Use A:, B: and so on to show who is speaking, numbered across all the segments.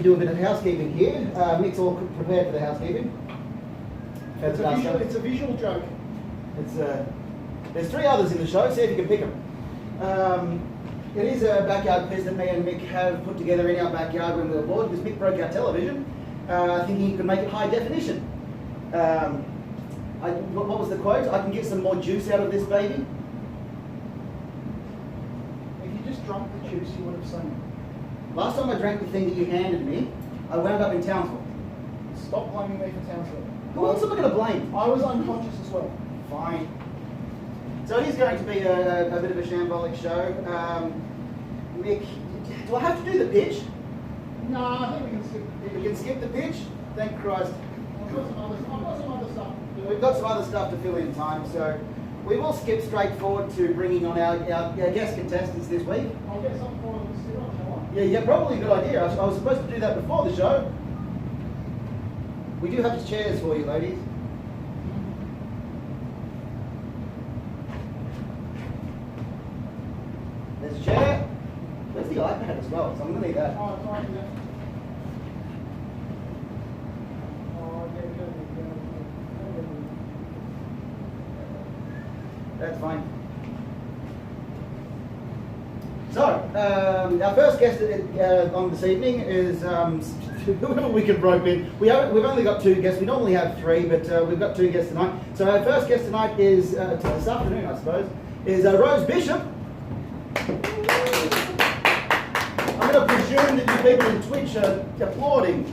A: Do a bit of housekeeping here. Mick's all prepared for the housekeeping.
B: It's a visual joke.
A: There's 3 others in the show, see if you can pick them. It is a backyard quiz that me and Mick have put together in our backyard when we were bored, because Mick broke our television, thinking he could make it high definition. What was the quote? I can get some more juice out of this baby.
B: If you just drunk the juice, you would have seen it.
A: Last time I drank the thing that you handed me, I wound up in Townsville.
B: Stop blaming me for Townsville.
A: Who else am I going to blame?
B: I was unconscious as well.
A: Fine. So it is going to be a bit of a shambolic show. Mick, do I have to do the pitch?
B: No, I think we can skip.
A: We can skip the pitch? Thank Christ.
B: I've got some other stuff.
A: We've got some other stuff to fill in time, so we will skip straight forward to bringing on our guest contestants this week.
B: I'll get something for them to sit on, shall I?
A: Yeah, probably a good idea. I was supposed to do that before the show. We do have chairs for you, ladies. There's a chair. Where's the iPad as well? So I'm going to need that.
B: Oh, it's right there. Oh, yeah.
A: That's fine. So, our first guest on this evening is whoever we can rope in. We've only got 2 guests. We normally have 3, but we've got 2 guests tonight. So our first guest tonight is, this afternoon I suppose, is Rose Bishop. I'm going to presume that you people in Twitch are applauding.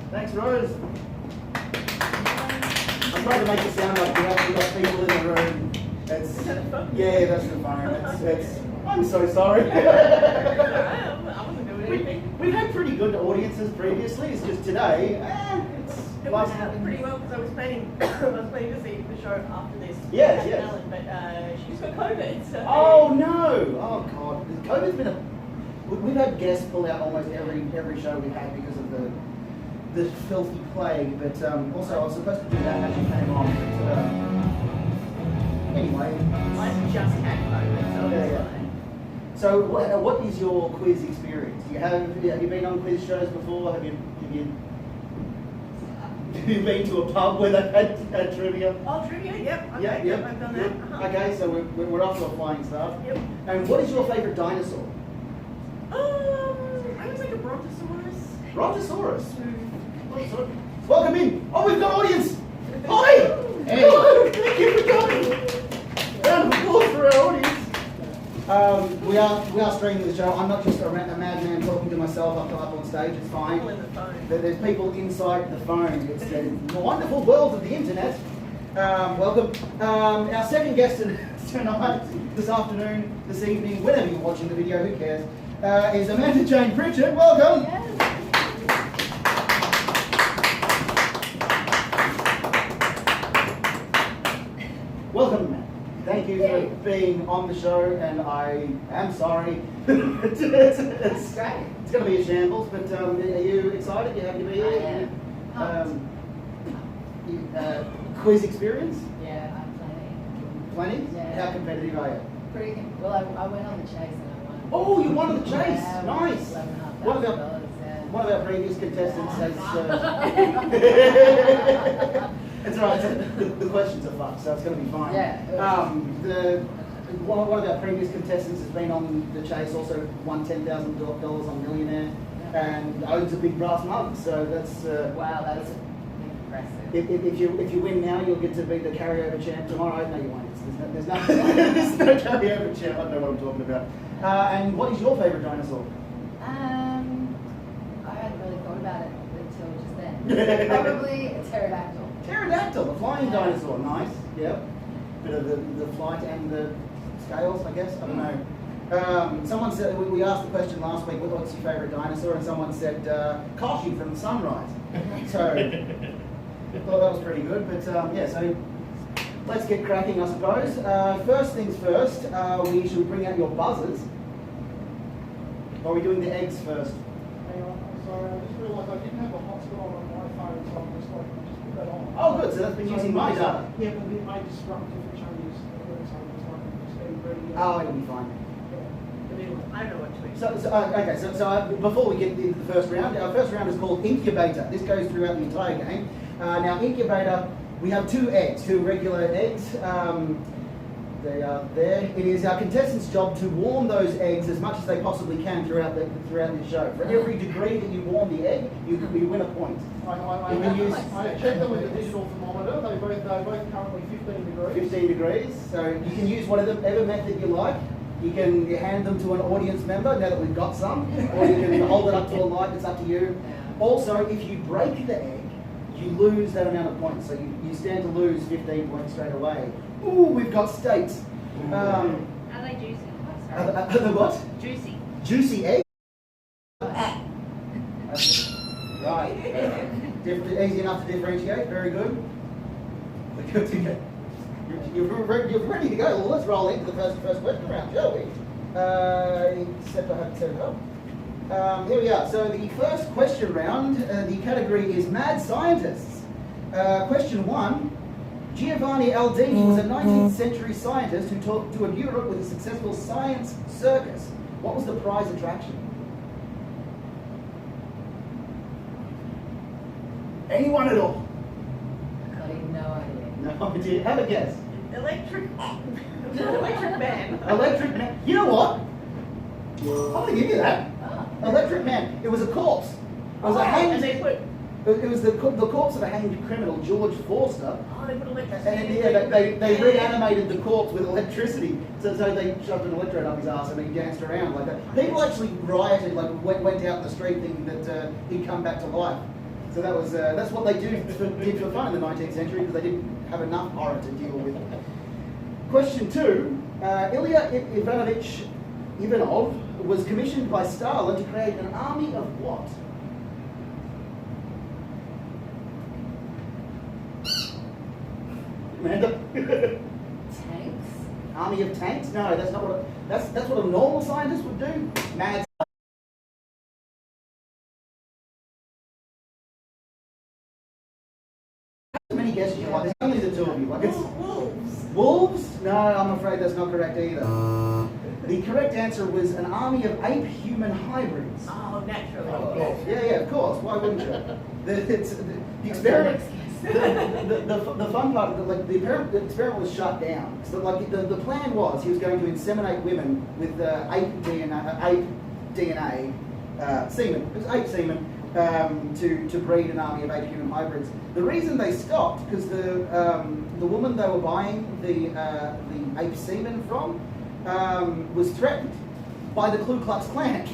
A: Thanks, Rose. I'm trying to make it sound like we actually got people in the room. Yeah, that's the phone. I'm so sorry.
C: I wasn't doing anything.
A: We've had pretty good audiences previously. It's just today.
C: It worked out pretty well because I was planning to see the show after this.
A: Yes.
C: Ellen, but she's got COVID. So.
A: Oh no! Oh god, COVID's been we've had guests pull out almost every show we've had because of the filthy plague. But also I was supposed to do that as you came on. But anyway.
C: I just had COVID, so it's fine.
A: So what is your quiz experience? Have you been on quiz shows before? Have you been to a pub where they've had trivia?
C: Oh, trivia, yep. Okay,
A: Yep.
C: I've done that.
A: Okay, so we're off to a flying start.
C: Yep.
A: And what is your favourite dinosaur?
C: I was like a brontosaurus.
A: Brontosaurus. Welcome in. Oh, we've got audience. Hi.
D: Hey.
A: Hello. Thank you for coming. Round of applause for our audience. We are streaming the show. I'm not just a madman talking to myself up on stage. It's fine.
C: People in the phone.
A: There's people inside the phone. It's the wonderful world of the internet. Welcome. Our second guest tonight, this afternoon, this evening, whenever you're watching the video, who cares, is Amanda Jane Pritchard. Welcome.
C: Yes.
A: Welcome, Amanda. Thank you for being on the show, and I am sorry. it's
D: Great.
A: It's going to be a shambles, but are you excited? You happy to be here? Quiz experience?
D: Yeah, I'm
A: Plenty?
D: Yeah.
A: How competitive are you?
D: pretty. Well, I went on the chase and I won.
A: Oh, you won the chase.
D: Yeah, I won
A: Nice.
D: $11,500,
A: One of our
D: yeah.
A: one of our previous contestants has. It's all right. The questions are fun, so it's going to be fine.
D: Yeah.
A: One of our previous contestants has been on the chase. Also won $10,000 on Millionaire, and owns a big brass mug. So that's.
D: Wow, that's impressive.
A: If you win now, you'll get to be the carryover champ tomorrow. No, you won't. There's no carryover champ. I don't know what I'm talking about. And what is your favourite dinosaur?
D: I hadn't really thought about it until just then. Probably a pterodactyl.
A: Pterodactyl, the flying dinosaur. Nice. Yep. Bit of the flight and the scales, I guess. I don't know. Someone said, we asked the question last week, what's your favourite dinosaur? And someone said, Koshi from Sunrise. So, I thought that was pretty good. But yeah, so let's get cracking, I suppose. First things first, we should bring out your buzzers. Or are we doing the eggs first?
B: Hang on, I'm sorry, I just realised I didn't have a hotspot on my phone, so I'm just like, just put that on.
A: Oh, good. So that's been using my data.
B: Yeah, but it may disrupt if it changes. So it's like just getting ready.
A: Oh, it'll be fine.
B: Yeah. But
C: do. I know what to do.
A: So before we get into the first round, our first round is called Incubator. This goes throughout the entire game. Now, Incubator, we have two regular eggs. They are there. It is our contestants' job to warm those eggs as much as they possibly can throughout the show. For every degree that you warm the egg, you win a point.
B: I checked them with a digital thermometer. They're both currently 15 degrees.
A: 15 degrees. So you can use whatever method you like. You can hand them to an audience member now that we've got some, or you can hold it up to a light. It's up to you. Also, if you break the egg, you lose that amount of points. So you stand to lose 15 points straight away. Ooh, we've got steaks.
E: Are they juicy?
A: Are the what?
E: Juicy.
A: Juicy egg? Right. Easy enough to differentiate. Very good. You're ready to go. Well, let's roll into the first question round, shall we? Except I haven't set it up. Here we are. So the first question round, the category is Mad Scientists. Question 1. Giovanni Aldini was a 19th century scientist who toured Europe with a successful science circus. What was the prize attraction? Anyone at all?
D: I have no idea.
A: No idea. Have a guess.
C: Electric man.
A: Electric Man. You know what? I'm going to give you that. Electric Man. It was a corpse. It was a hanged.
C: And they put.
A: It was the corpse of a hanged criminal, George Forster.
C: Oh, they put electricity.
A: And yeah, they reanimated the corpse with electricity. So they shoved an electrode up his ass and he danced around like that. People actually rioted, like went out in the street thinking that he'd come back to life. So that's what they did for fun in the 19th century because they didn't have enough horror to deal with. Question 2. Ilya Ivanovich Ivanov was commissioned by Stalin to create an army of what? Amanda?
D: Tanks?
A: Army of tanks? No, that's not what. That's what a normal scientist would do. Mad. As many guesses you like. There's only the two of you. Like it's
C: Wolves.
A: wolves. No, I'm afraid that's not correct either. The correct answer was an army of ape-human hybrids.
C: Oh, naturally.
A: Yeah, of course. Why wouldn't you? The experiment. The fun part, the experiment was shut down. So the plan was he was going to inseminate women with ape DNA semen. It was ape semen to breed an army of ape-human hybrids. The reason they stopped because the woman they were buying the ape semen from was threatened by the Ku Klux Klan.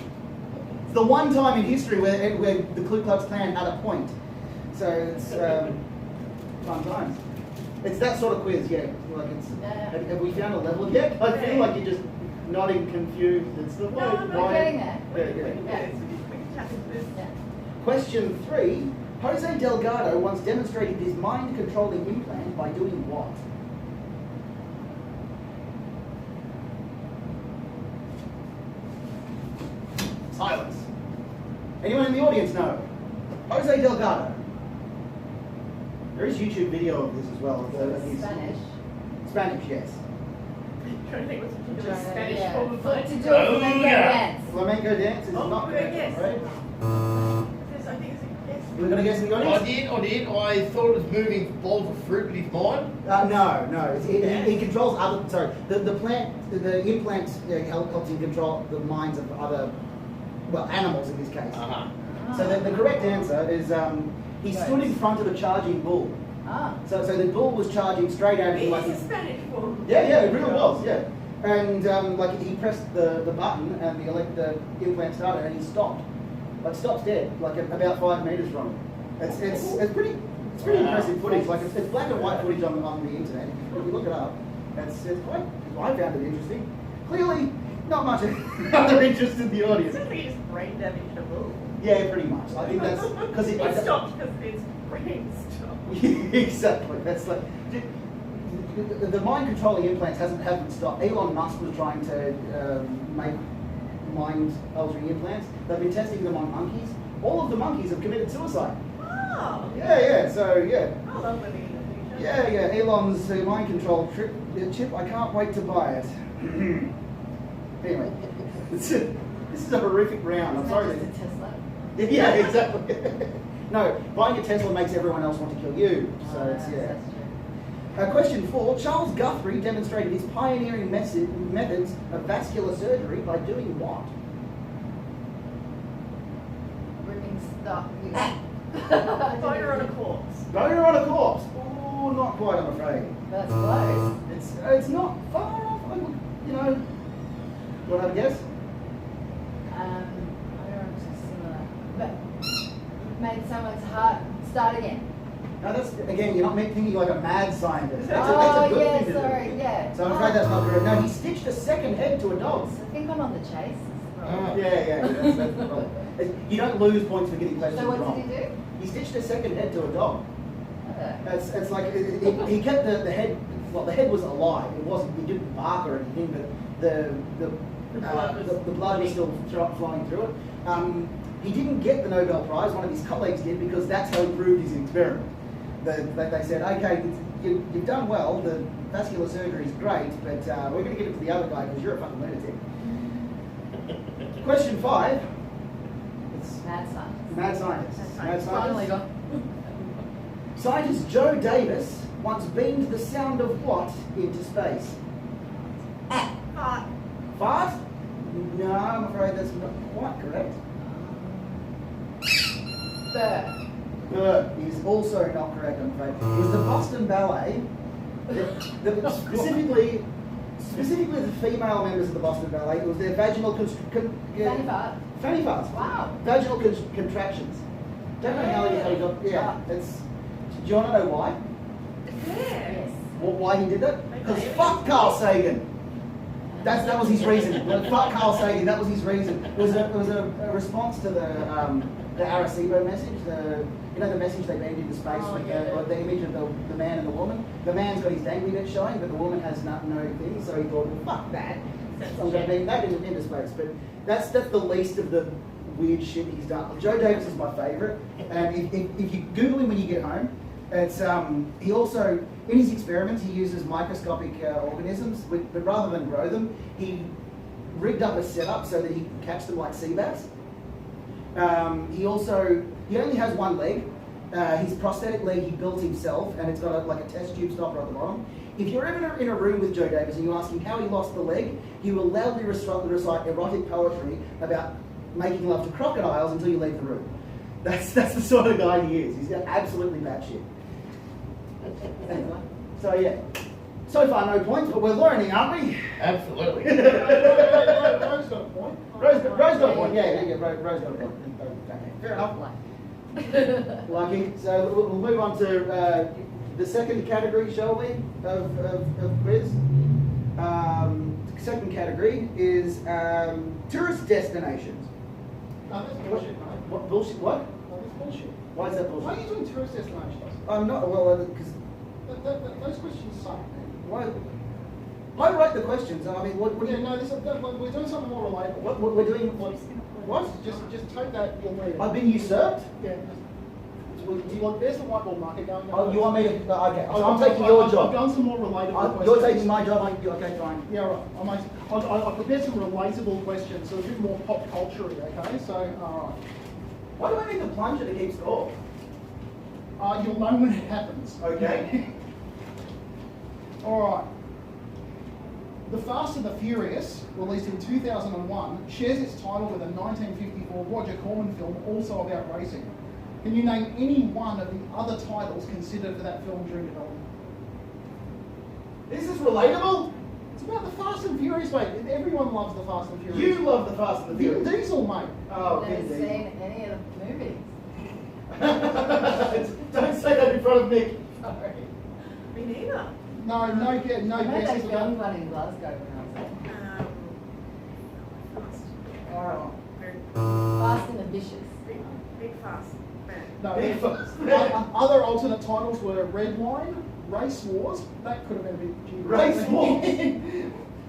A: It's the one time in history where the Ku Klux Klan had a point. So it's fun times. It's that sort of quiz, yeah. Like have we found a level yet? I feel like you're just nodding confused. It's the
C: No, I'm
D: We're getting there.
A: Yeah. Question 3. Jose Delgado once demonstrated his mind-controlling implant by doing what? Silence. Anyone in the audience know? Jose Delgado. There is YouTube video of this as well.
D: Spanish.
A: Spanish, yes.
C: Trying to think what's particular Spanish
D: Yeah.
C: form of
D: To
C: life.
D: do a flamenco dance.
A: Flamenco dance is
C: Oh,
A: not
C: good
A: correct,
C: guess.
A: right?
C: I think it's a guess.
A: We're going to guess in the
F: I
A: audience?
F: did. I thought it was moving balls of fruit with his mind.
A: No. He controls other. Sorry, the implant helps him control the minds of other, animals in this case. So the correct answer is he stood in front of a charging bull. So the bull was charging straight at him like
C: It's a Spanish form.
A: Yeah, it really was. Yeah, and he pressed the button and the implant started and he stopped. Stops dead, about 5 meters from him. It's pretty impressive footage. It's black and white footage on the internet. If you look it up, it's quite. I found it interesting. Clearly, not much other interest in the
C: It
A: audience.
C: sounds like you just brain damaged a bull.
A: Yeah, pretty much. I think that's because
C: It stopped because its brain stopped.
A: Exactly. That's like the mind controlling implants haven't stopped. Elon Musk was trying to make mind altering implants. They've been testing them on monkeys. All of the monkeys have committed suicide.
C: Oh.
A: Yeah. So yeah.
C: I love living in the future.
A: Yeah. Elon's mind control chip. I can't wait to buy it. Anyway, This is a horrific round. I'm
D: Isn't
A: sorry.
D: that just a Tesla?
A: Yeah, exactly. No, buying a Tesla makes everyone else want to kill you. So it's, yeah.
D: That's true.
A: Question 4. Charles Guthrie demonstrated his pioneering methods of vascular surgery by doing what?
D: Ripping stuff.
C: Boner on a corpse.
A: Boner on a corpse. Oh, not quite, I'm afraid.
D: That's close.
A: It's not far off. You know. You want to have a guess?
D: I don't know, it's similar. But made someone's heart start again.
A: No, that's, again, you're not thinking like a mad scientist. That's a
D: Oh,
A: good
D: yeah,
A: thing to do.
D: sorry, yeah.
A: So I'm afraid that's not correct. No, he stitched a second head to a dog.
D: I think I'm on the chase.
A: Yeah, that's the problem. You don't lose points for getting questions
D: So what
A: wrong.
D: did he do?
A: He stitched a second head to a dog.
D: Okay.
A: It's like he kept the head. Well, the head was alive. It wasn't. He didn't bark or anything, but the blood was still flowing through it. He didn't get the Nobel Prize. One of his colleagues did because that's how he proved his experiment. They said, okay, you've done well. The vascular surgery is great, but we're going to give it to the other guy because you're a fucking lunatic. Question 5. It's
D: Mad science.
A: mad scientist. Mad
D: Finally
A: scientist.
D: got.
A: Scientist Joe Davis once beamed the sound of what into space?
C: Fart.
A: Fart? No, I'm afraid that's not quite correct.
D: Bird.
A: Is also not correct, I'm afraid. It was the Boston Ballet. Specifically the female members of the Boston Ballet. It was their vaginal
D: Fanny fart.
A: fanny farts.
D: Wow.
A: Vaginal contractions. Don't know how you got. Yeah. It's. Do you want to know why?
C: Yeah.
D: Yes.
A: Why he did that? Because fuck Carl Sagan. That was his reason. Fuck Carl Sagan. That was his reason. It was a response to the Arecibo message. The message they beamed into space with the image of the man and the woman. The man's got his dangly bit showing, but the woman has no thing. So he thought, well, fuck that. I'm going to beam that into space. But that's the least of the weird shit he's done. Joe Davis is my favourite. And if you Google him when you get home, it's he also in his experiments he uses microscopic organisms, but rather than grow them, he rigged up a setup so that he can catch them like sea bass. He only has one leg. His prosthetic leg he built himself, and it's got a test tube stopper at the bottom. If you're ever in a room with Joe Davis and you ask him how he lost the leg, he will loudly recite erotic poetry about making love to crocodiles until you leave the room. That's the sort of guy he is. He's absolutely batshit. Anyway, so yeah. So far no points, but we're learning, aren't we?
F: Absolutely.
B: Rose got a point.
A: Rose got a point. Yeah, Rose got a point. Okay, fair enough. Lucky. So we'll move on to the second category, shall we, of quiz. Second category is tourist destinations.
B: No, that's bullshit, mate.
A: What bullshit? What?
B: No, that's bullshit.
A: Why is that
B: Why are
A: bullshit?
B: you doing tourist destinations?
A: I'm not. Well, because
B: Those questions suck.
A: why? I write the questions. I mean, what do
B: Yeah,
A: you?
B: no, we're doing something more relatable.
A: What we're doing? What?
B: Just take that, you'll need it.
A: I've been usurped.
B: Yeah. Look, there's the whiteboard marker going.
A: Oh, you want me to? Okay,
B: Oh,
A: I'm taking your
B: I've
A: job.
B: done some more relatable
A: You're
B: questions.
A: taking my job. Okay, fine.
B: Yeah, right. I prepared some relatable questions, so a bit more pop culture-y, okay? So, all
A: Why do I need the plunger to keep score?
B: right. You'll know when it happens.
A: Okay.
B: All right. The Fast and the Furious, released in 2001, shares its title with a 1954 Roger Corman film also about racing. Can you name any one of the other titles considered for that film during development?
A: This is relatable.
B: It's about the Fast and Furious, mate. Everyone loves the Fast and
A: You
B: Furious.
A: love the Fast and the
B: Vin
A: Furious.
B: Diesel, mate.
A: Oh,
D: Never
A: Vin Diesel.
D: seen any of the movies.
A: Don't say that in front of Nick.
D: Sorry.
C: Me neither.
B: No
D: I know
B: guesses.
D: they filmed one in Glasgow when I was there.
C: Fast.
D: Very Fast and Ambitious.
C: Big fast. Man.
B: No,
A: Big Fast.
B: other alternate titles were Red Line, Race Wars, that could have been a bit cheaper.
A: Race Wars.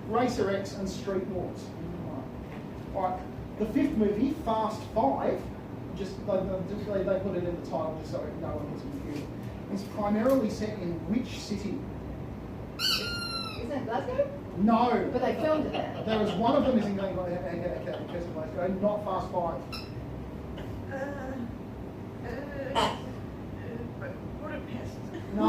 B: Racer X and Street Wars. Alright, the fifth movie, Fast 5, just they put it in the title just so no one gets confused. It's primarily set in which city?
D: Isn't it Glasgow?
B: No.
D: But they filmed it there.
B: There was one of them is in Glasgow, not Fast 5.
C: Budapest.
B: No.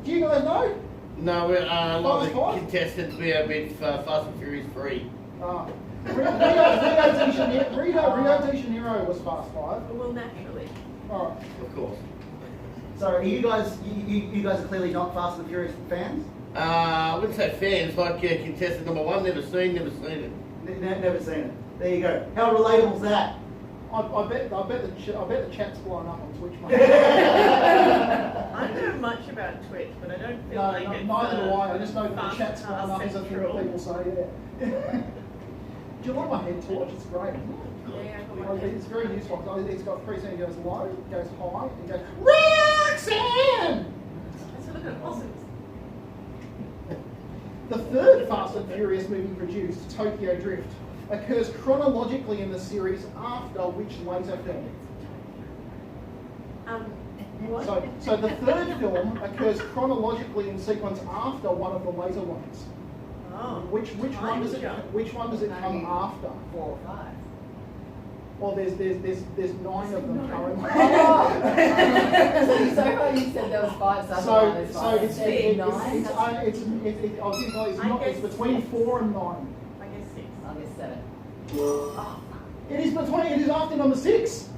B: Do you guys know?
F: No, we're like the
B: Fast
F: contestants. We are with Fast and Furious 3.
B: Rio de Janeiro was Fast 5.
C: Well, naturally.
B: Alright.
F: Of course.
A: So are you guys are clearly not Fast and Furious fans?
F: I wouldn't say fans, like contestant number 1, never seen it.
A: Never seen it. There you go. How relatable is that?
B: I bet the chat's blowing up on Twitch.
C: I don't know much about Twitch, but I don't feel like it's
B: neither do I. I just know that the
C: fast
B: chat's blowing up as a thing that people say. Yeah. Do you like my head torch? It's great.
C: Yeah, I got my
B: It's very useful. It's got 3 seconds. It goes low, it goes high, it goes Roxanne.
C: Let's look at possums.
B: The third Fast and Furious movie produced, Tokyo Drift, occurs chronologically in the series after which later film?
C: What?
B: So the third film occurs chronologically in sequence after one of the later ones.
C: Oh.
B: Which one does it come after?
D: 4 or 5.
B: Well, there's 9 of them currently.
D: So far you said there was 5,
B: it's between 4 and 9.
C: I guess 6.
D: I'll guess 7.
B: It is after number 6.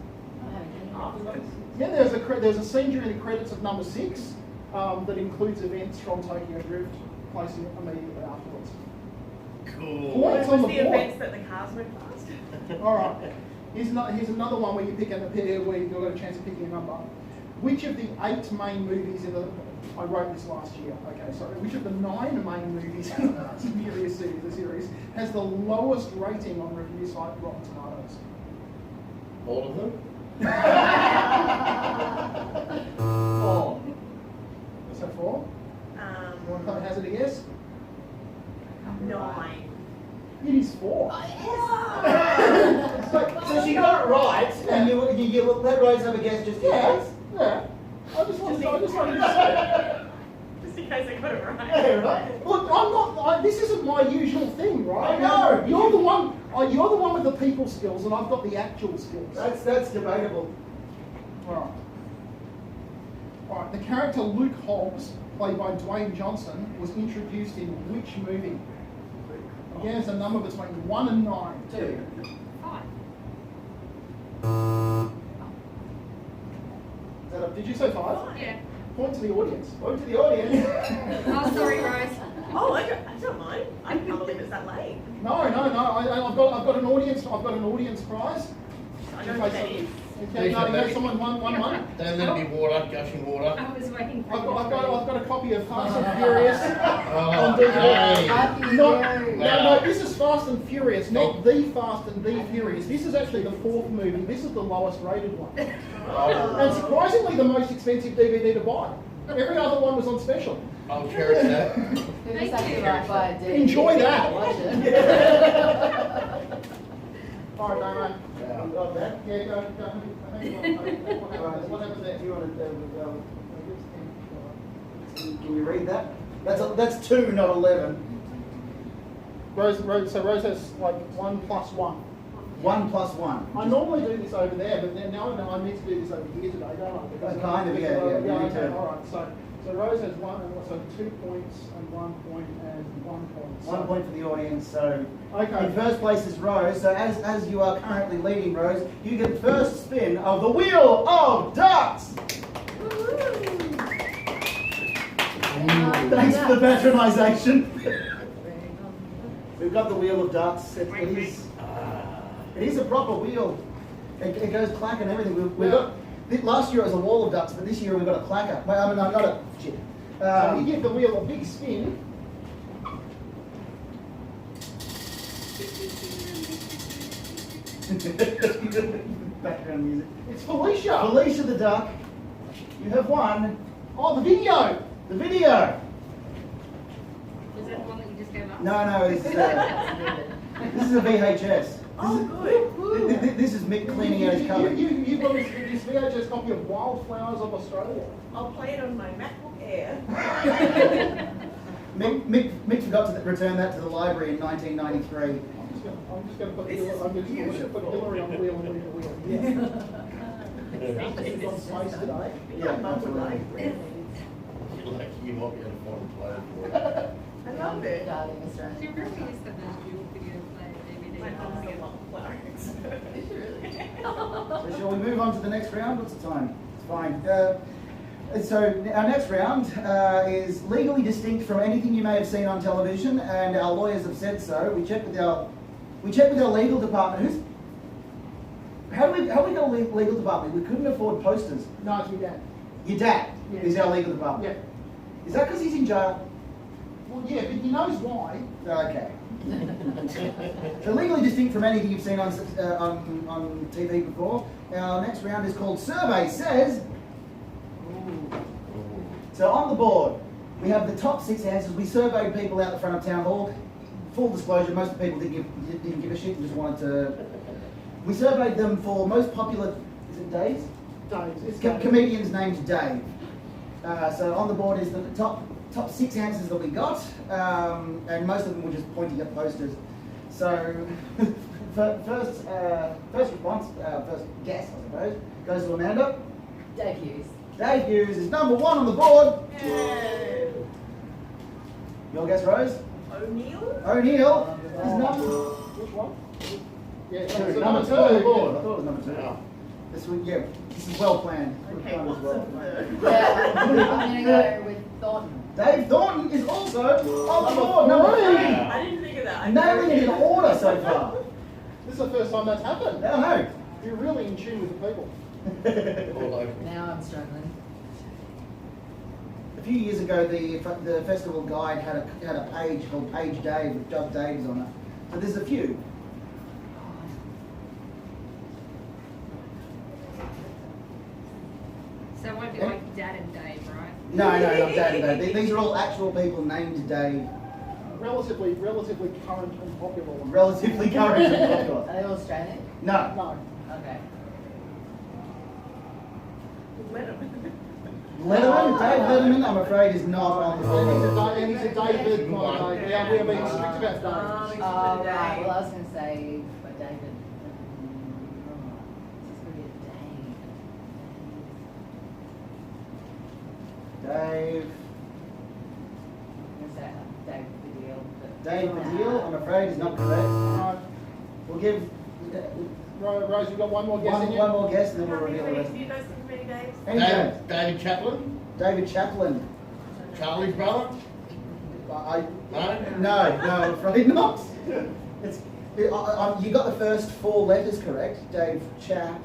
D: I haven't done it.
B: Yeah, there's a scene during the credits of number 6 that includes events from Tokyo Drift placing it immediately afterwards.
F: Cool.
B: Points
C: What
B: on
C: was
B: the
C: the
B: board.
C: events that the cars went past?
B: All right. Here's another one where you pick a pair where you've got a chance of picking a number. Which of the 8 main movies in the... I wrote this last year. Okay, sorry. Which of the 9 main movies in the Fast and Furious series has the lowest rating on review site Rotten Tomatoes?
F: All of them?
B: 4. So 4? You want to hazard a guess?
C: 9.
B: It is 4.
A: So she got it right, and you let Rose have a guess just in
B: Yeah.
A: case.
B: Yeah. I just wanted to say.
C: Just in case I got it right.
A: Yeah, right.
B: Look, this isn't my usual thing, right?
A: I know.
B: You're the one with the people skills, and I've got the actual skills.
A: That's debatable.
B: Right. Alright, the character Luke Hobbs, played by Dwayne Johnson, was introduced in which movie? Again, it's a number between 1 and 9.
A: 2.
E: 5.
B: Did you say 5?
E: Yeah.
B: Point to the audience.
A: Point to the audience.
E: Oh, sorry, Rose.
C: Oh, I don't mind. I can't believe it's that late.
B: No. I've got an audience. I've got an audience prize.
C: I know what that is.
B: Okay, no, you know someone won money.
F: Don't let it be water, gushing water.
E: I was waiting for
B: I've
E: you.
B: got a copy of Fast and Furious.
F: Oh,
B: on DVD.
F: hey.
D: Happy
B: No, this is Fast and Furious, not the Fast and the Furious. This is actually the 4th movie. This is the lowest rated one. And surprisingly, the most expensive DVD to buy. Every other one was on special.
F: I'll cherish that.
D: Who just have to write by a day?
B: Enjoy that.
D: Watch it.
B: All right, Damo.
A: You got that?
B: Yeah, go. What happened there?
A: Do you want to? Can you read that? That's 2, not 11.
B: Rose has like 1 plus 1.
A: 1 plus 1.
B: I normally do this over there, but then now I know I need to do this over here today, don't I? Because
A: Kind of, yeah, you need
B: okay,
A: to.
B: all right. So Rose has 1, and so 2 points and 1 point and 1 point.
A: 1 point for the audience. So
B: Okay.
A: in first place is Rose. So as you are currently leading, Rose, you get the first spin of the Wheel of Ducks. Thanks for the patronisation. We've got the Wheel of Ducks. It is a proper wheel. It goes clack and everything. We've got. Last year it was a wall of ducks, but this year we've got a clacker. Wait, I mean, no, not a shit.
B: So you give the wheel a big spin.
A: Background music.
B: It's Felicia.
A: Felicia the duck. You have won
B: Oh, the video.
A: the video.
E: Is that the one that you just gave up?
A: No, this is a VHS.
C: Oh, good.
A: This is Mick cleaning out his cupboard.
B: You've got this VHS copy of Wildflowers of Australia.
C: I'll play it on my MacBook Air.
A: Mick forgot to return that to the library in 1993.
B: I'm just going to put Hillary on wheel. Yeah. Emphasis on space today.
A: Yeah, absolutely.
F: You're lucky you might be able to find a player for it.
C: I love it.
D: Darling Australia.
E: Do you remember we used to have those dual video player DVD?
C: My mom's a lot of flowers.
A: So shall we move on to the next round? What's the time? It's fine. So our next round is legally distinct from anything you may have seen on television, and our lawyers have said so. We checked with our legal department. How we got a legal department? We couldn't afford posters.
B: No, it's your dad.
A: Your dad
B: Yeah.
A: is our legal department.
B: Yeah.
A: Is that because he's in jail?
B: Well, yeah, but he knows why.
A: Okay. So legally distinct from anything you've seen on TV before. Our next round is called Survey Says. So on the board, we have the top 6 answers. We surveyed people out the front of town hall. Full disclosure, most of the people didn't give a shit and just wanted to. We surveyed them for most popular. Is it Dave's?
B: It's
A: Comedians named Dave. So on the board is the top 6 answers that we got, and most of them were just pointing at posters. So first response, first guess, I suppose, goes to Amanda.
D: Dave Hughes.
A: Dave Hughes is number 1 on the board.
C: Yay.
A: Your guess, Rose?
C: O'Neill?
A: O'Neill is number
B: Which one? Yeah,
A: two.
B: so
A: Number 2 on the board. I thought it was number 2.
F: Yeah.
A: This is well planned.
C: Okay, what's the third?
D: Yeah, I'm going to go with Thornton.
A: Dave Thornton is also on the board. Number 3.
C: I didn't think of that.
A: Nailing it in order so far.
B: This is the first time that's happened.
A: I don't know.
B: You're really in tune with the people.
F: All local.
D: Now I'm struggling.
A: A few years ago, the festival guide had a page called Page Dave with just Daves on it. So there's a few.
E: So it won't be like Dad and Dave, right?
A: No, not Dave and Dave. These are all actual people named Dave,
B: Relatively current and popular ones.
A: relatively current and
D: Are
A: popular.
D: they all Australian?
A: No.
B: No.
D: Okay.
A: Letterman, Dave Letterman, I'm afraid, is not on the
B: And he's
A: board.
B: a David, kind of Dave. We are being strict about Dave.
D: Oh, right. Well, I was going to say, but David. Oh, this is going to be a Dave.
A: Dave.
D: I'm going to say Dave Video.
A: Dave Baddiel, I'm afraid, is not correct.
B: Right.
A: We'll give
B: Rose, you've got one more guess in you?
A: one more guess and then
C: How
A: we'll
C: many
A: reveal the
C: days
A: rest.
C: do you guys think many days?
A: Any Dave.
F: David Chaplin?
A: David Chaplin.
F: Charlie's brother?
A: No, I'm afraid not. You got the first 4 letters correct. Dave
D: Chappelle.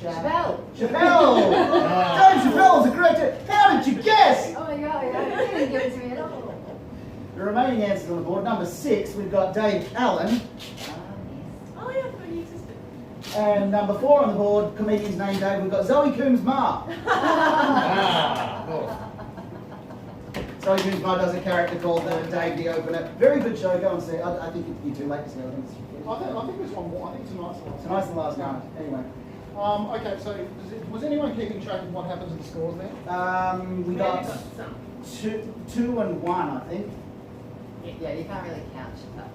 A: Chappelle. Dave Chappelle is the correct answer. How did you guess?
D: Oh my God, you didn't give it to me at all.
A: The remaining answers on the board. Number 6, we've got Dave Allen.
C: Oh yeah, I thought he existed.
A: And number 4 on the board, comedian's named Dave, we've got Zoe Coombs-Marr.
F: Ah, cool.
A: Zoe Coombs-Marr does a character called Dave the Opener. Very good show, go and see it. I think you're too late to see it.
B: I think there's one more. I think tonight's the last.
A: Tonight's the last night. Anyway.
B: Okay, so was anyone keeping track of what happens in the scores there?
A: We
C: Maybe
A: got
C: some.
A: 2 and 1, I think.
D: Yeah, you can't really count Chappelle.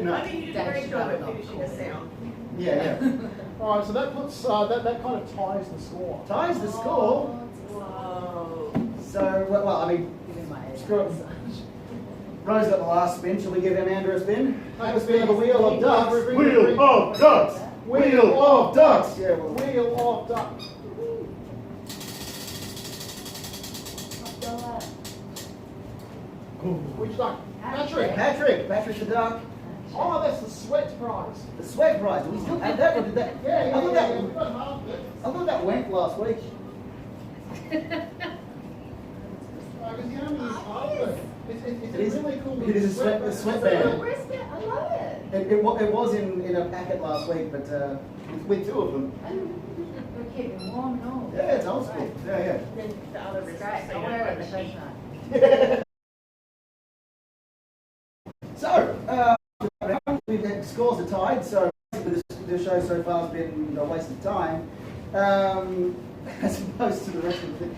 A: No.
C: I think you did a great job at finishing a sound.
A: Yeah.
B: All right, so that puts that kind of ties the score.
A: Ties the score.
C: Whoa.
A: So, well, I mean,
D: Give me my head.
A: screw it. Rose got the last spin. Shall we give Amanda a spin? Have a spin of the Wheel of Ducks.
B: Wheel
A: of Ducks. Wheel of Ducks. Yeah, well,
B: Wheel of Ducks. Which duck? Patrick.
A: Patrick the Duck.
B: Oh, that's the sweat prize.
A: The Sweat Prize. Do we still have that, or did that?
B: Yeah.
A: I thought that.
B: We've got half of it.
A: I thought that went last week.
B: Because you only use half of it. It's
A: It is.
B: really cool.
A: It is a sweatband.
D: Where's that? I love it.
A: It was in a packet last week, but with 2 of them.
D: We're keeping warm and all.
A: Yeah, it's old school. Yeah.
C: Then the other
D: It's
C: wrist
D: great.
C: so you
D: I'll
C: don't
D: wear it
C: break
D: the
C: the sheet.
D: first night.
A: So, we've had scores are tied, so basically the show so far has been a waste of time. as opposed to the rest of the thing.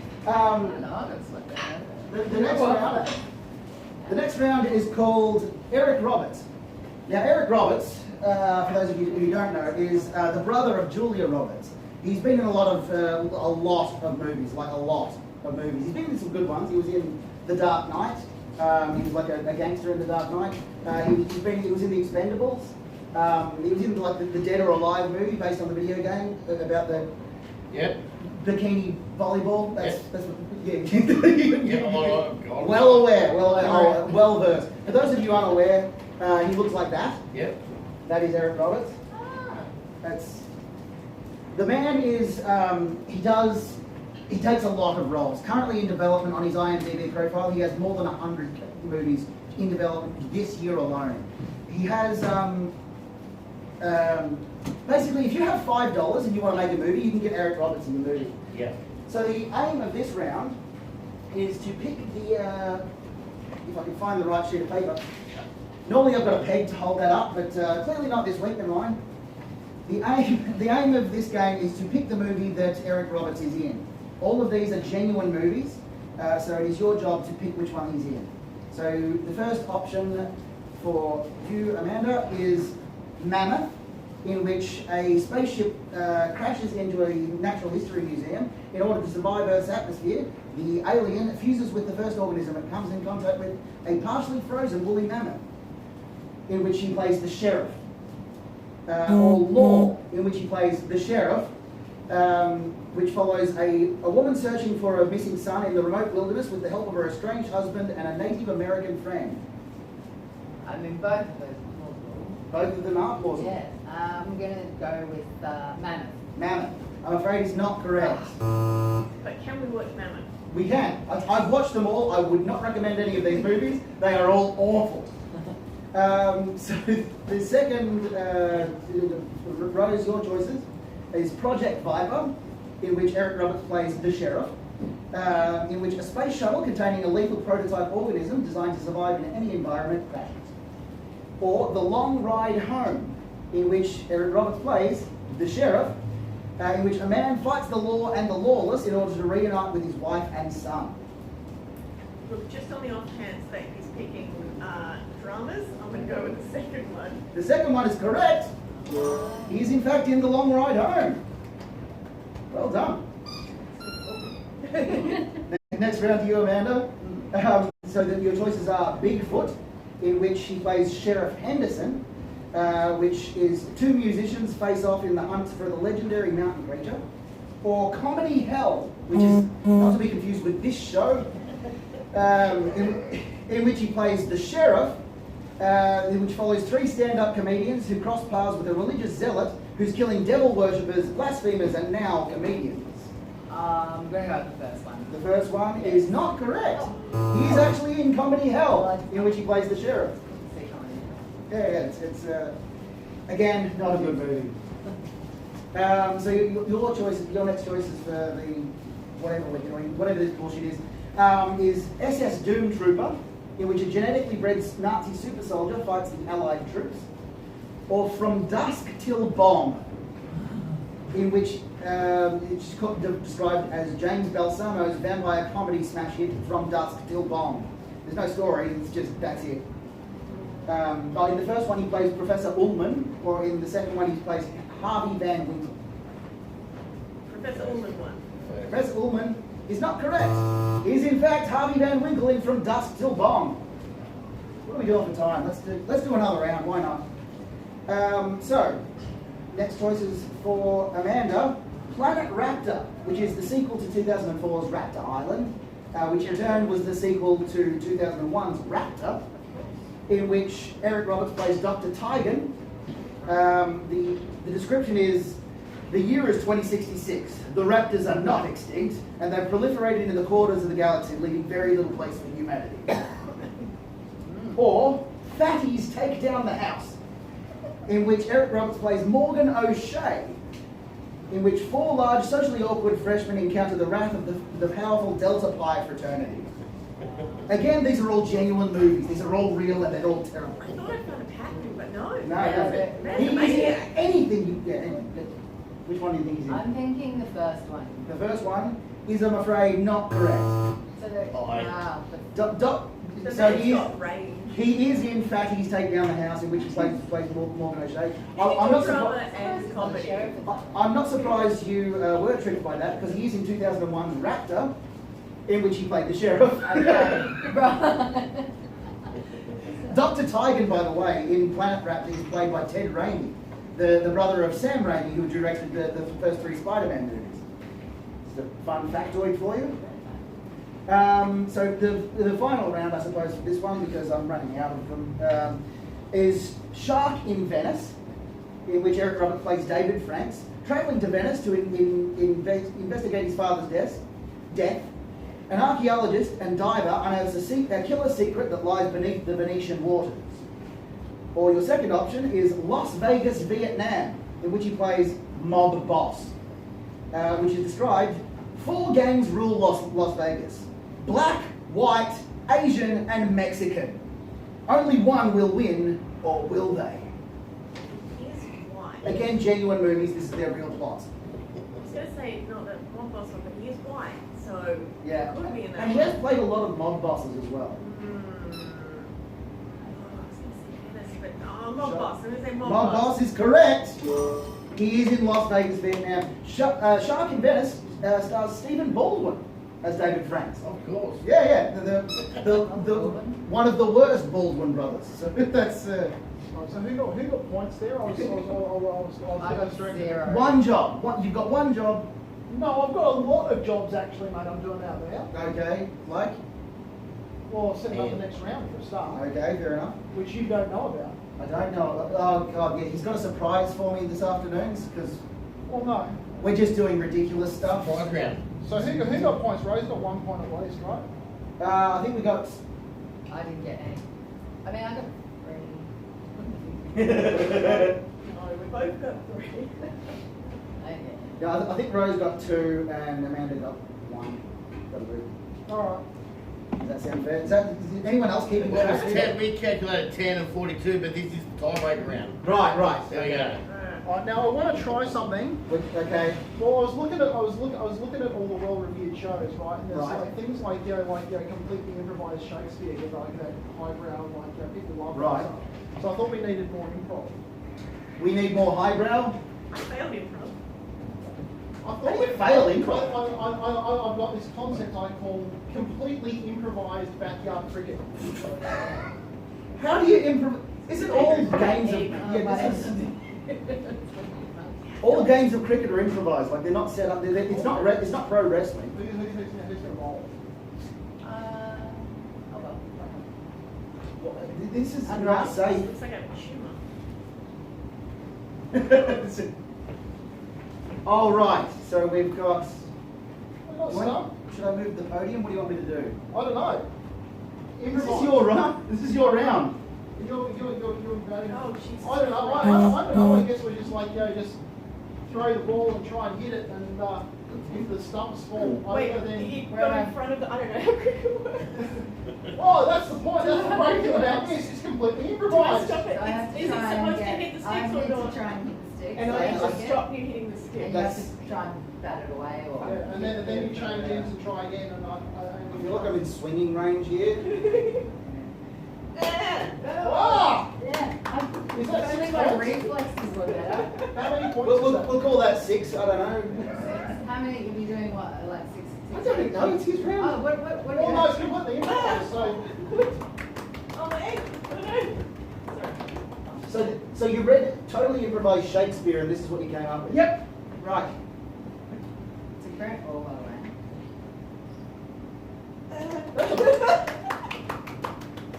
A: The next round is called Eric Roberts. Now, Eric Roberts, for those of you who don't know, is the brother of Julia Roberts. He's been in a lot of movies, like a lot of movies. He's been in some good ones. He was in The Dark Knight. He was like a gangster in The Dark Knight. He was in The Expendables. He was in like the Dead or Alive movie based on the video game about the bikini volleyball. That's what, well aware, well versed. For those of you unaware, he looks like that.
F: Yep.
A: That is Eric Roberts. That's the man is. He takes a lot of roles. Currently in development on his IMDb profile, he has more than 100 movies in development this year alone. He has basically, if you have $5 and you want to make a movie, you can get Eric Roberts in the movie.
F: Yeah.
A: So the aim of this round is to pick the, if I can find the right sheet of paper. Normally I've got a peg to hold that up, but clearly not this week, never mind. The aim of this game is to pick the movie that Eric Roberts is in. All of these are genuine movies, so it is your job to pick which one he's in. So the first option for you, Amanda, is Mammoth, in which a spaceship crashes into a natural history museum. In order to survive Earth's atmosphere, the alien fuses with the first organism it comes in contact with, a partially frozen woolly mammoth, in which he plays the sheriff. Or Law, in which he plays the sheriff, which follows a woman searching for a missing son in the remote wilderness with the help of her estranged husband and a Native American friend.
D: I mean, both of those are plausible.
A: Both of them are plausible.
D: Yeah. I'm going to go with Mammoth.
A: Mammoth. I'm afraid is not correct.
C: But can we watch Mammoth?
A: We can. I've watched them all. I would not recommend any of these movies. They are all awful. So the second, Rose, your choices, is Project Viper, in which Eric Roberts plays the sheriff, in which a space shuttle containing a lethal prototype organism designed to survive in any environment crashes. Or The Long Ride Home, in which Eric Roberts plays the sheriff, in which a man fights the law and the lawless in order to reunite with his wife and son.
C: Look, just on the off chance that he's picking dramas, I'm going to go with the second one.
A: The second one is correct. He is in fact in The Long Ride Home. Well done. Next round to you, Amanda. So your choices are Bigfoot, in which he plays Sheriff Henderson, which is two musicians face off in the hunt for the legendary mountain creature, or Comedy Hell, which is not to be confused with this show, in which he plays the sheriff, which follows three stand-up comedians who cross paths with a religious zealot who's killing devil worshippers, blasphemers, and now comedians.
D: I'm going to go with the first one.
A: The first one is not correct. He is actually in Comedy Hell, in which he plays the sheriff. Yeah, it's again, not a good movie. So your choices, your next choices for the whatever we're doing, whatever this bullshit is SS Doom Trooper, in which a genetically bred Nazi super soldier fights the Allied troops, or From Dusk Till Bomb, in which it's described as James Balsamo's vampire comedy smash hit From Dusk Till Bomb. There's no story, it's just that's it. In the first one he plays Professor Ullman, or in the second one he plays Harvey Van Winkle.
C: Professor Ullman won.
A: Professor Ullman is not correct. He is in fact Harvey Van Winkle in From Dusk Till Bomb. What are we doing for time? Let's do another round. Why not? So next choices for Amanda: Planet Raptor, which is the sequel to 2004's Raptor Island, which in turn was the sequel to 2001's Raptor, in which Eric Roberts plays Dr. Tigan. The description is: the year is 2066. The raptors are not extinct, and they've proliferated in the corners of the galaxy, leaving very little place for humanity. Or Fatties Take Down the House, in which Eric Roberts plays Morgan O'Shea, in which four large, socially awkward freshmen encounter the wrath of the powerful Delta Pi fraternity. Again, these are all genuine movies. These are all real, and they're all terrible.
C: I thought I found a pattern, but no.
A: No.
C: He's
A: Anything you get. Which one do you think he's in?
D: I'm thinking the first one.
A: The first one is, I'm afraid, not correct.
D: So the,
C: The
A: So
C: man's
A: he is,
C: got range.
A: he is in Fatty's Take Down the House, in which he plays Morgan O'Shea.
C: I'm
A: not
C: drama
A: surprised.
C: and comedy.
A: I'm not surprised you were tricked by that, because he is in 2001's Raptor, in which he played the sheriff.
D: okay, right.
A: Dr. Tigan, by the way, in Planet Raptor is played by Ted Raimi, the brother of Sam Raimi, who directed the first 3 Spider-Man movies. It's a fun factoid for you. So the final round, I suppose, for this one, because I'm running out of them, is Shark in Venice, in which Eric Roberts plays David Franks, travelling to Venice to investigate his father's death. An archaeologist and diver unearths a killer secret that lies beneath the Venetian waters. Or your second option is Las Vegas, Vietnam, in which he plays mob boss, which is described: 4 gangs rule Las Vegas: black, white, Asian, and Mexican. Only one will win, or will they?
C: He's white.
A: Again, genuine movies, this is their real plot.
C: I was going to say, not that mob boss one, but he is white, so
A: Yeah,
C: could be in that
A: and he
C: one.
A: has played a lot of mob bosses as well.
C: Mob boss. I'm going to say mob
A: Mob boss is correct. He is in Las Vegas, Vietnam. Shark in Venice stars Stephen Baldwin as David Franks.
F: Of course.
A: Yeah, the one of the worst Baldwin brothers. So that's
B: So who got points there? I was
D: I got 0.
A: one job. You've got one job.
B: No, I've got a lot of jobs actually, mate. I'm doing out there.
A: Okay, like.
B: Well, setting up the next round for a start,
A: Okay, fair enough.
B: which you don't know about.
A: I don't know. Oh god, yeah, he's got a surprise for me this afternoon because
B: Well, no.
A: we're just doing ridiculous stuff.
F: Five round.
B: So who got points? Rose got 1 point at least, right?
A: I think we got.
D: I didn't get any. I mean, I got 3.
C: No, we both got 3.
D: I didn't get any.
A: Yeah, I think Rose got 2 and Amanda got 1. Got a bit.
B: All
A: Does that sound fair? Is anyone else keeping
F: Well,
A: track?
F: it's 10, we calculated 10 and 42, but this is the tiebreaker round.
A: Right.
F: There we go.
B: right. All right. Now I want to try something.
A: Okay.
B: Well, I was looking at all the well-reviewed shows, right? And there's
A: Right.
B: like things like completely improvised Shakespeare, like that highbrow, people love.
A: Right.
B: That stuff. So I thought we needed more improv.
A: We need more highbrow.
C: I failed improv.
B: I
A: How do you fail improv?
B: I've got this concept I call completely improvised backyard cricket.
A: How do you improv? Isn't all games of all games of cricket are improvised? Like they're not set up. It's not pro wrestling.
B: Who's going to roll?
D: Oh well.
A: This is
D: I'm
A: not
D: not.
A: safe.
C: Looks like a tumor.
A: All right. So we've got.
B: I got some.
A: Should I move the podium? What do you want me to do?
B: I don't know.
A: This is your round. This is your round.
B: You're going.
C: Oh, Jesus.
B: I don't know. I don't know. I guess we're just just throw the ball and try and hit it, and if the stumps fall
C: Wait,
B: over, then.
C: you go in front of the, I don't know how cricket works.
B: Oh, that's the point. That's the great thing about this. It's completely
C: Do I
B: improvised.
C: stop it?
D: I have to
C: Is it
D: try and
C: supposed to
D: get.
C: hit the
D: I
C: sticks
D: need
C: or
D: to
C: not?
D: try and hit the sticks.
C: And I
D: so
C: just
D: get-
C: stop you hitting the
D: And
C: stick.
D: you have to try and bat it away, or.
B: Yeah, and then you change ends and try again, and
A: I feel like I'm in swinging range here.
B: Ah!
D: Yeah.
B: Is that
D: I
B: 6
D: think my
B: points?
D: reflexes were better.
B: How many points
A: We'll
B: is that?
A: call that 6. I don't know.
D: How many are you doing? What, like 6?
A: I don't know. It's his
D: Oh,
A: round.
D: what are
B: Well,
D: you
B: no, it's completely improvised. So
C: Oh, my egg. I don't know. Sorry.
A: So you read totally improvised Shakespeare, and this is what you came up with. Yep. Right.
D: It's a great all around.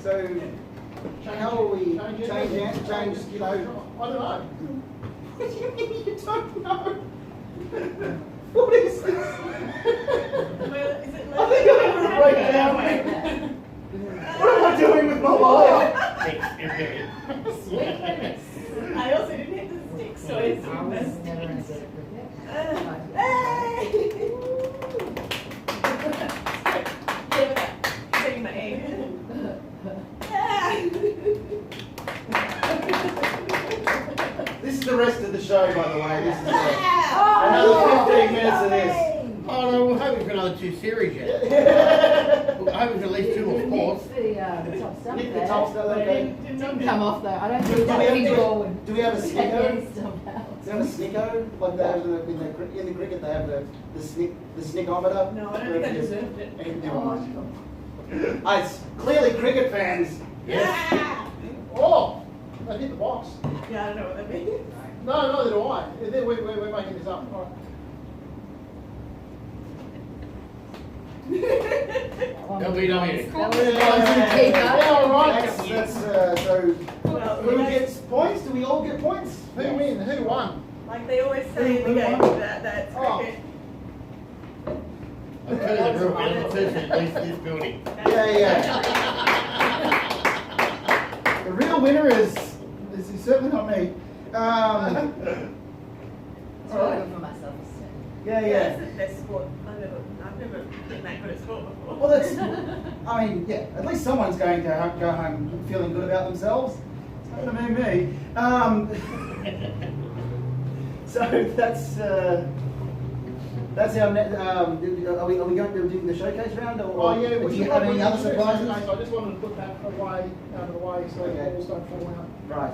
A: So how are we change? You know.
B: I don't know.
A: What do you mean you don't know? What is this?
C: Well, is it
A: I think I'm going to break down. What am I doing with my life?
F: Experience.
C: I also didn't hit the stick, so it's
D: I was
C: best.
D: never in a good cricket.
C: Hey! Get with that. Taking my egg.
A: This the rest of the show, by the way. This is another 15 minutes of this.
F: Oh no, we're hoping for another 2 series yet. We're hoping for at least 2 more sports.
D: The top stuff
A: Nick the
D: there,
A: top stuff,
D: but
A: okay.
D: it didn't come off though. I don't
A: Do
D: think
A: we
D: that
A: have-
D: big ball would
A: do we have a
D: take
A: snicko?
D: any stuff out.
A: Do you have a snicko? Like they have in the cricket, they have the snickometer.
C: No, I don't think I deserved it.
A: And never mind. It's clearly cricket fans.
C: Yeah!
B: Oh, they hit the box.
C: Yeah, I don't know what that means.
B: No, neither do I. We're making this up. All
F: LBW.
D: That was
A: Yeah.
B: Yeah, all right.
A: That's so.
C: Well,
A: Who
C: that's-
A: gets points? Do we all get points?
B: right. Who win? Who won?
C: like they always say in the game that's
B: Oh.
C: cricket.
F: I'll tell you the real winner, the person that leaves this building.
A: Yeah. The real winner is certainly not me.
D: It's
A: All
D: really
A: right.
D: good for my self-esteem.
A: Yeah.
C: That's the best sport. I've never been that good at sport before.
A: Well, that's. I mean, yeah. At least someone's going to go home feeling good about themselves. It's not going to be me. So that's our. Are we going to do the showcase round, or
B: Oh yeah,
A: do
B: we
A: you
B: should
A: have
B: probably
A: any other
B: do it.
A: surprises?
B: I just wanted to put that away, out of the way, so
A: Okay.
B: the balls don't fall out.
A: Right.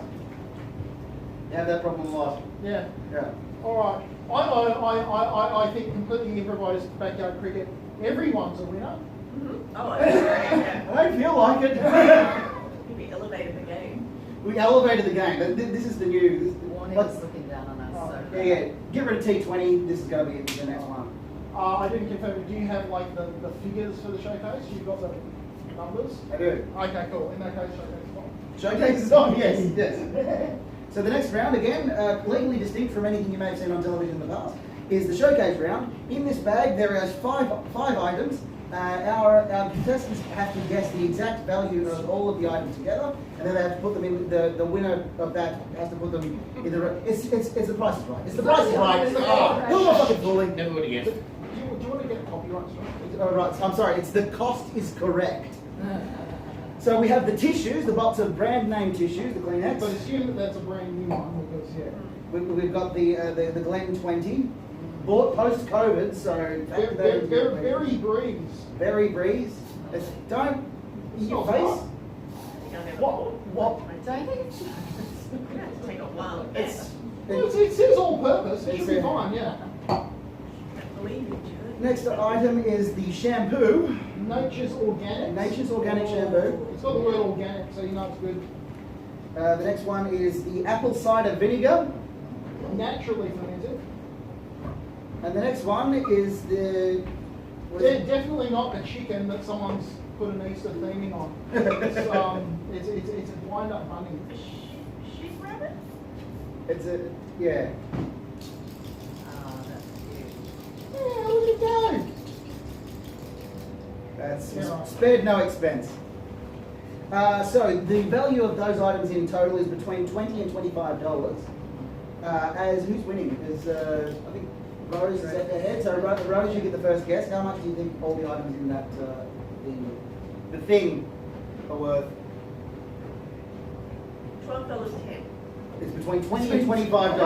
A: You have that problem a lot.
B: Yeah.
A: Yeah.
B: All right. I think completely improvised backyard cricket. Everyone's a winner.
C: Oh, that's great. Yeah.
A: I don't feel like it.
C: We elevated the game.
A: We elevated the game. This is the new.
D: Warner
A: Let's-
D: was looking down on us.
B: Oh,
D: So
A: Yeah. Get rid of T20. This is going to be the next one.
B: I didn't confirm. Do you have like the figures for the showcase? You've got the numbers.
A: I do.
B: Okay, cool. In that case, showcase one.
A: Showcase is on. Yes. Yes. So the next round, again, legally distinct from anything you may have seen on television in the past, is the showcase round. In this bag, there is five items. Our contestants have to guess the exact value of all of the items together, and then they have to put them in. The winner of that has to put them in the. It's the price is right. It's the price is right. Oh, who am I fucking fooling?
F: Never would have guessed.
B: Do you want to get copyright straight?
A: Oh, right. I'm sorry. It's the cost is correct. So we have the tissues, the box of brand name tissues, the Kleenex.
B: But assume that that's a brand new one because yeah.
A: We've got the Glen 20, bought post COVID, so
B: Very breeze.
A: very breeze. Don't
B: It's
A: your
B: not
A: face.
B: hot.
C: I think I'll never
A: What?
D: don't think it's
C: I'm gonna have to take a while.
A: It's
B: It says all purpose. It should be
A: It's,
B: fine. Yeah.
C: I believe you, Jude.
A: next item is the shampoo,
B: Nature's organic.
A: Nature's Organic shampoo.
B: It's got the word organic, so you know it's good.
A: The next one is the apple cider vinegar,
B: Naturally fermented.
A: and the next one is the.
B: They're definitely not a chicken that someone's put an Easter theming on. It's a wind up bunny.
C: Sheep rabbit?
A: It's a yeah.
D: oh, that's cute.
A: Yeah, look at it go. That's
B: Yeah, right.
A: spared no expense. So the value of those items in total is between $20 and $25. As who's winning? Is I think Rose is ahead. So Rose, you get the first guess. How much do you think all the items in that the thing are worth?
C: $12.10.
A: It's between $20 and
C: Oh,
A: $25.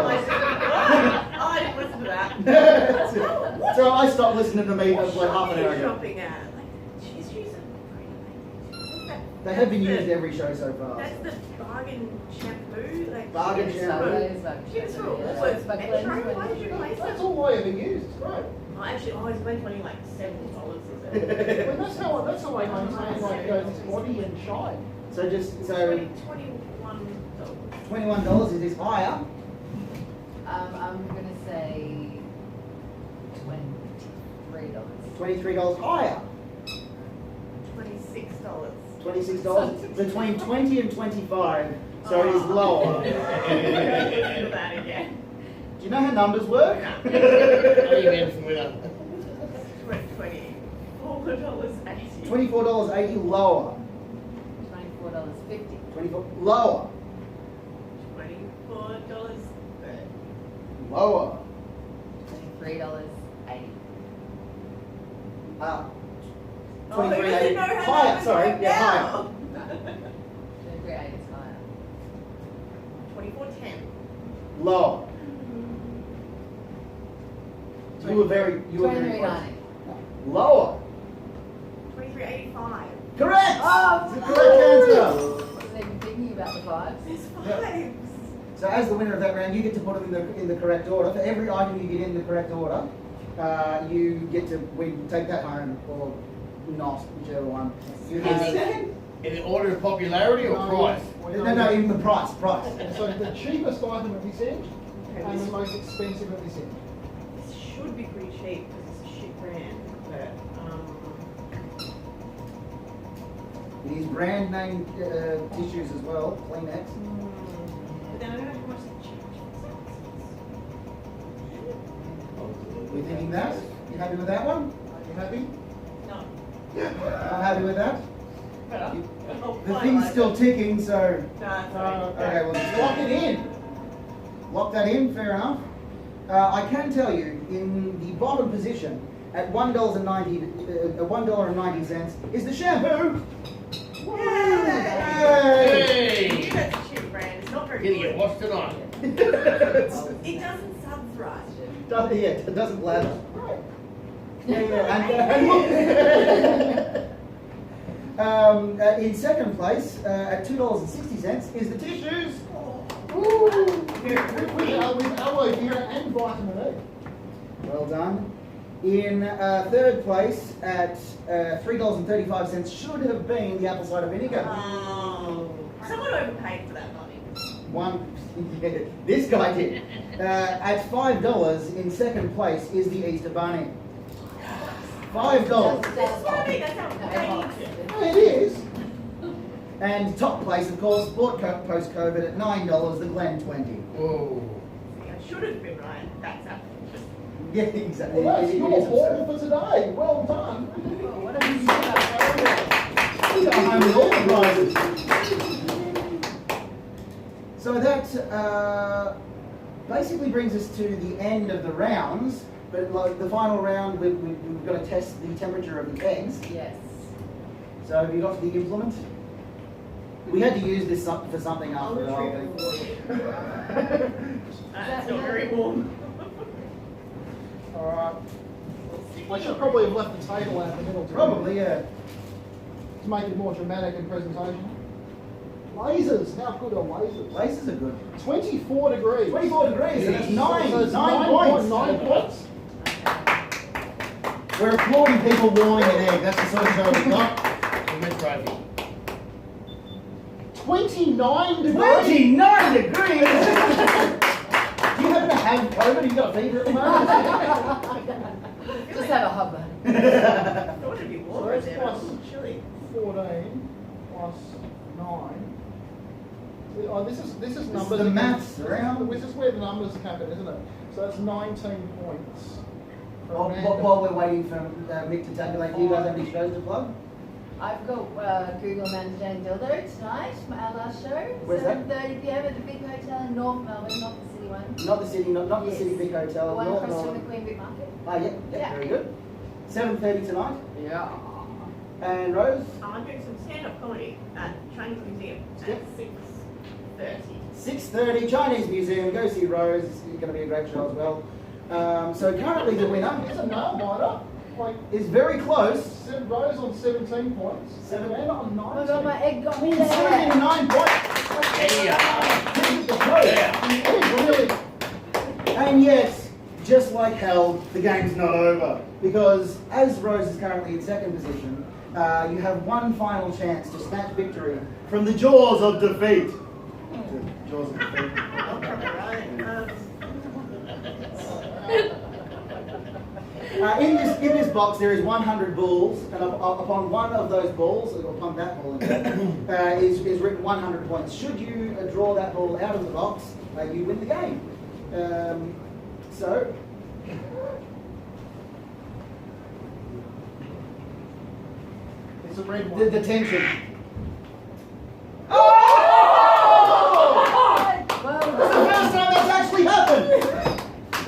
C: I didn't listen to that.
A: So I stopped listening to me like half an hour
C: What are you
A: ago.
C: shopping at? Like, she's using pretty late.
A: They have been used every show so far.
C: That's the bargain shampoo. Like,
A: Bargain
C: it's
A: shampoo.
C: for- It's for Woolworths Metro. Why did you buy
B: That's
C: something?
B: all I ever used. It's great.
C: Oh, actually, I spent only like $7.
B: Well, that's how I maintain like body and shine.
A: So just so
C: $21.
A: $21 is this higher.
D: I'm gonna say $23.
A: $23 higher.
C: $26.
A: $26. Between 20 and 25. So it is lower.
C: Do that again.
A: Do you know how numbers work?
F: How you managed to win up?
C: $24.80.
A: $24.80 lower.
D: $24.50.
A: 24 lower.
C: $24.30.
A: Lower.
D: $23.80.
C: Oh,
A: 23.80
C: because you know how
A: higher.
C: numbers
A: Sorry,
C: work
A: yeah, higher.
C: now.
D: $23.80 is higher.
C: $24.10.
A: Lower. You were very close.
D: $23.90.
A: Lower.
C: 23.85.
A: Correct!
D: Oh,
A: It's the correct answer.
D: Wasn't even thinking about the fives.
C: There's fives.
A: So as the winner of that round, you get to put them in the correct order. For every item you get in the correct order, you get to take that home or not, whichever one. You have,
F: In the order of popularity or price?
A: no, in the price.
B: So the cheapest item at this end and the most expensive at this end.
C: This should be pretty cheap because it's a shit brand, but
A: It is brand name tissues as well, Kleenex.
C: but then I don't know how much the cheap
A: We're thinking that. You happy with that one?
B: Are you happy?
C: No.
A: I'm happy with that.
C: Better.
A: The thing's still ticking, so
C: No,
A: okay, we'll just lock it in. Lock that in. Fair enough. I can tell you, in the bottom position at $1.90 is the shampoo.
F: Hey!
C: I knew that's a cheap brand. It's not very
F: Gonna
C: good.
F: get washed tonight.
C: It doesn't suds right.
A: It doesn't lather. In second place, at $2.60, is the tissues.
B: With aloe vera and vitamin E.
A: Well done. In third place, at $3.35, should have been the apple cider vinegar.
C: Someone overpaid for that money.
A: This guy did. At $5, in second place, is the Easter Bunny. $5.
C: That's funny. That's how paid.
A: It is. And top place, of course, bought post-COVID at $9, the Glen 20.
F: Whoa.
C: I should have been right. That's happened.
A: Yeah, exactly.
B: Well, that's
A: It
B: your
A: is absurd.
B: haul for today. Well done.
D: What have you said about
A: We got home with all the prizes. So that basically brings us to the end of the rounds. But like the final round, we've got to test the temperature of the eggs.
D: Yes.
A: So have you got the implement? We had to use this for something after the whole thing.
C: That's not very warm.
B: Alright. I should probably have left the table out in the middle
A: Probably, yeah.
B: to make it more dramatic in presentation. Lasers. How good are lasers?
A: Laces are good.
B: 24 degrees.
A: 24 degrees, and that's nine.
B: So it's
A: 9 points.
B: 9 points.
A: We're applauding people warming an egg. That's the sort of show we've got.
F: The Miss Trophy.
B: 29 degrees.
A: 29 degrees! Do you happen to have COVID? You got a fever at the moment?
D: Just have a hubba.
C: I thought it'd be warmer
B: So
C: there,
B: that's
C: but it's chilly.
B: 14 plus 9. This is
A: This is
B: numbers.
A: the maths around.
B: This is where the numbers come in, isn't it? So that's 19 points.
A: While we're waiting for Mick to tabulate, do you guys have any shows to plug?
D: I've got Google Man Jane Dildo tonight, our last show.
A: Where's that?
D: 7:30 p.m. at the big hotel in North Melbourne, not the city one.
A: Not the city, not the
D: Yes.
A: City Big
D: The
A: Hotel.
D: one
A: North
D: across from the
A: Melbourne.
D: Queen Vic Market.
A: Ah, yeah,
D: Yeah.
A: very good. 7:30 tonight.
D: Yeah.
A: And Rose?
C: I'm doing some stand-up comedy at Chinese Museum at
A: Yep.
C: 6:30.
A: 6:30, Chinese Museum. Go see Rose. It's going to be a great show as well. So currently the winner
B: It's a nail biter. Like,
A: is very close.
B: Rose on 17 points.
A: Seven.
B: And on
D: Oh my
B: 19.
D: god, my egg got me
A: It's
D: there.
A: 79 points.
F: Hey,
B: Really?
A: And yet, just like hell, the game's not over. Because as Rose is currently in second position, you have one final chance to snatch victory from the jaws of defeat. The jaws of defeat. In this box there is 100 balls, and upon one of those balls, or upon that ball, is written 100 points. Should you draw that ball out of the box, you win the game. So,
B: It's a red one.
A: the tension.
D: Well,
A: That's the first time that's actually happened.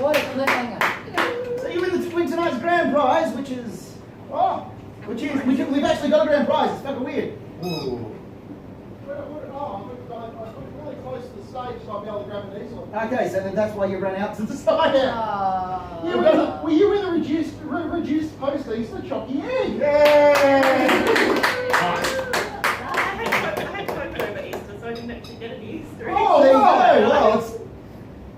D: what a cliffhanger.
A: So you win tonight's grand prize, which is we've actually got a grand prize. It's fucking weird.
F: Ooh.
B: I got really close to the stage, so I'll be able to grab it easily.
A: Okay, so then that's why you ran out to the side.
B: Yeah, were you in the reduced post Easter chocky egg?
A: Yay!
C: I had worked over Easter, so I didn't actually get an Easter egg.
B: Oh,
A: There you go.
B: right.
A: Well, it's,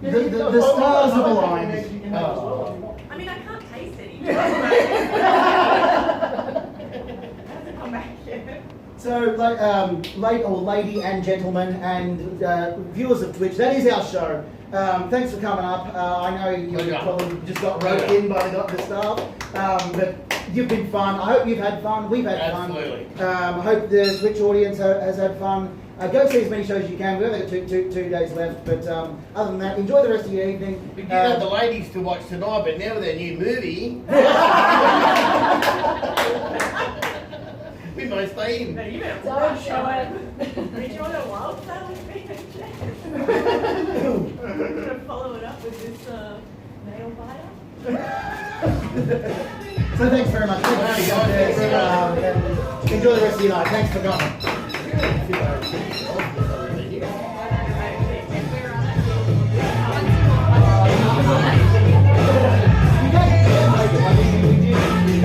A: the stars have aligned.
B: You can have as well if you want.
C: I mean, I can't taste any. It hasn't come back yet.
A: So, lady and gentlemen and viewers of Twitch, that is our show. Thanks for coming up. I know you probably just got roped in by the staff, but you've been fun. I hope you've had fun. We've had
F: Absolutely.
A: fun. I hope the Twitch audience has had fun. Go see as many shows as you can. We've only got two days left, but other than that, enjoy the rest of your evening.
F: We did have the ladies to watch tonight, but now with their new movie, we might stay in.
C: No, you better
D: Don't show it.
C: Did you want a wild sale with me and Jack? I'm gonna follow it up with this nail biter.
A: So thanks very much. Thanks for coming. Enjoy the rest of your night. Thanks for coming.